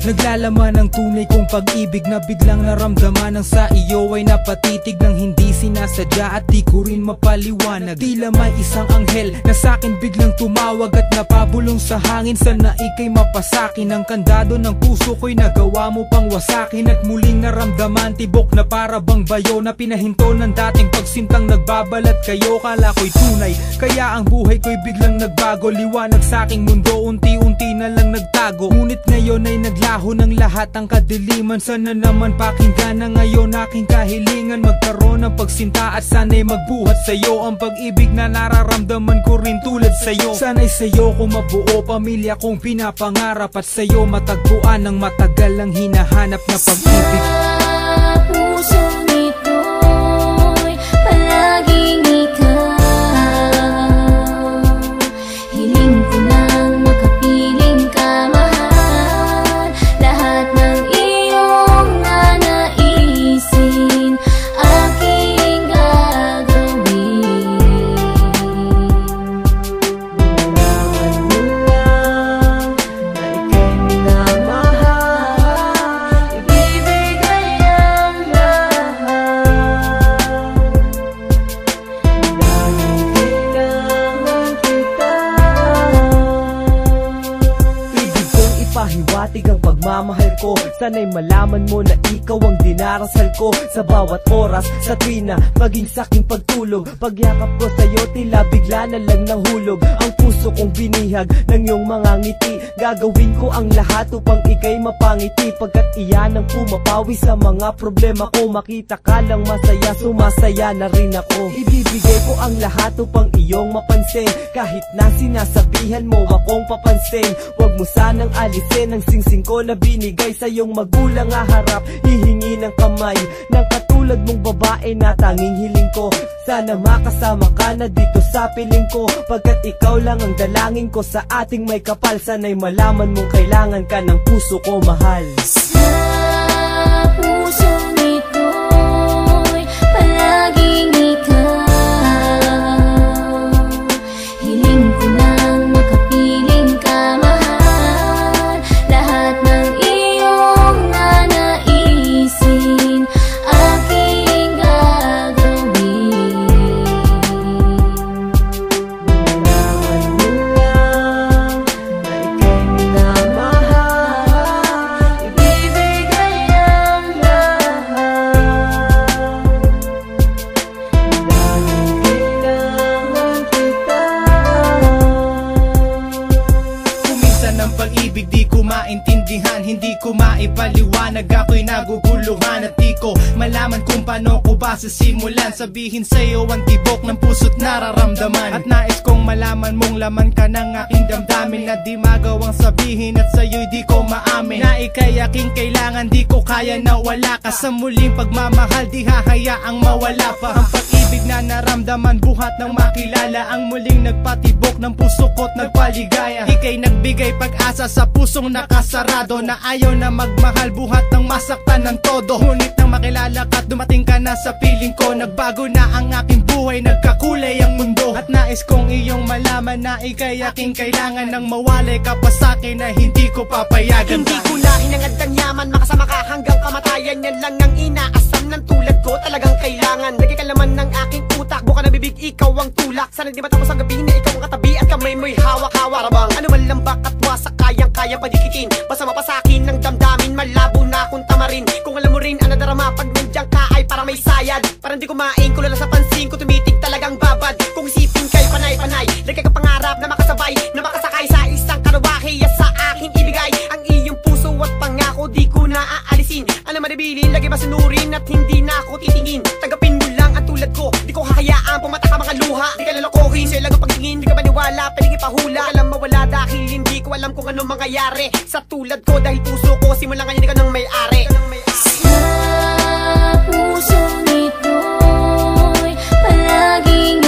Naglalaman ng tunay kong pag-ibig na biglang naramdaman ng sa iyo ay napatitig ng hindi sinasadya at di ko rin mapaliwanag. Tila may isang anghel na sakin biglang tumawag at napabulong sa hangin. Sana ika'y mapasakin, ang kandado ng puso ko'y nagawa mo pang wasakin. At muling naramdaman tibok na para bang bayo na pinahinto ng dating pagsintang nagbabalat kayo. Kala ko'y tunay, kaya ang buhay ko'y biglang nagbago. Liwanag sa aking mundo, unti-unti na lang nagtago. Ngunit ngayon ay naglaho ng lahat ang kadiliman. Sana naman pakinggan na ngayon aking kahilingan. Magkaroon ng pagsinta at sana'y magbuhat sa'yo ang pag-ibig na nararamdaman ko rin tulad sa'yo. Sana'y sa'yo ko mabuo pamilya kong pinapangarap at sa'yo matagpuan ang matagal ang hinahanap na pag-ibig. Puso nito'y palaging ikaw. Hiling ko nang makapiling ka, mahal. Lahat ng iyong nanaisin aking gagawin. Nalaman mo lang na ika'y minamahal. Ibibigay ang lahat dahil kailangan kita. Ibig kong ipahiwatig ang pagmamahal ko. Sana'y malaman mo na ikaw ang dinarasal ko sa bawat oras, sa tuwina, maging saking pagtulog. Pagyakap ko sa'yo tila bigla na lang nahulog ang puso kong binihag ng iyong mga ngiti. Gagawin ko ang lahat upang ika'y mapangiti, pagkat iyan ang pumapawi sa mga problema ko. Makita ka lang masaya, sumasaya na rin ako. Ibibigay ko ang lahat upang iyong mapansin, kahit na sinasabihan mo akong papansin. Huwag mo sanang alisin ang singsing ko na binigay sa iyong magulang. Harap, hihingi ng kamay ng katulad mong babae na tanging hiling ko. Sana makasama ka na dito sa piling ko, pagkat ikaw lang ang dalangin ko sa ating may kapal. Sana'y malaman mong kailangan ka ng puso ko, mahal. Sa puso nito'y palaging ikaw. Hiling ko nang makapiling ka, mahal. Lahat ng iyong nanaisin aking gagawin. Nalaman mo lang na ika'y minamahal. Ibibigay ang lahat dahil kailangan kita. Kuminsan ang pag-ibig di ko maintindihan, hindi ko maipaliwanag, ako'y naguguluhan. At di ko malaman kung paano ko ba sisimulan sabihin sa'yo ang tibok ng puso't nararamdaman. At nais kong malaman mong laman ka ng aking damdamin, na di magawang sabihin at sa'yo'y di ko maamin na ika'y aking kailangan. Di ko kaya na wala ka sa muling pagmamahal, di hahayaang mawala pa ang pag-ibig na naramdaman. Buhat ng makilala ang muling nagpatibok ng puso ko't nagpaligaya. Ika'y nagbigay pag-asa sa pusong nakasarado na ayaw na magmahal, buhat ng masaktan ng todo. Ngunit nang makilala ka't dumating ka na sa piling ko, nagbago na ang aking buhay, nagkakulay ang mundo. At nais kong iyong malaman na ika'y aking kailangan, nang mawalay ka pa sa'kin na hindi ko papayagan. Hindi ko na hinangad ng yaman, makasama ka hanggang kamatayan. Yan lang ang inaasam ng tulad ko, talagang kailangan. Nagkikalaman ng aking utak, buka na bibig, ikaw ang tulak. Sana di matapos ang gabi na ikaw ang katabi at kamay mo'y hawak-hawak. Rabang ano man lambak at wasak, kayang-kaya padikitin. Basta mapasakin ng damdamin, malabo na akong tamarin. Kung alam mo rin ang nadarama pag nandiyan ka ay para may sayad. Parang di kumain, kulala sa pansin ko, tumitig talagang babad. Kung isipin kay panay-panay, lagay ka pangarap na makasabay, na makasakay sa isang karubahe at sa aking ibigay ang iyong puso at pangako, di ko na aalisin. Alam madibilin, lagay masunurin at hindi na ako titingin. Tagapin mo lang ang tulad ko, di ko hahayaan pumata ka mga luha. Di ka lalokohin, sa'yo lang ang pagtingin, di ka maniwala, pwedeng ipahula. Alam mawala dahil hindi ko alam kung ano mangyayari sa tulad ko, dahil puso ko simula ngayon ikaw nang may-ari. Sa puso nito'y palaging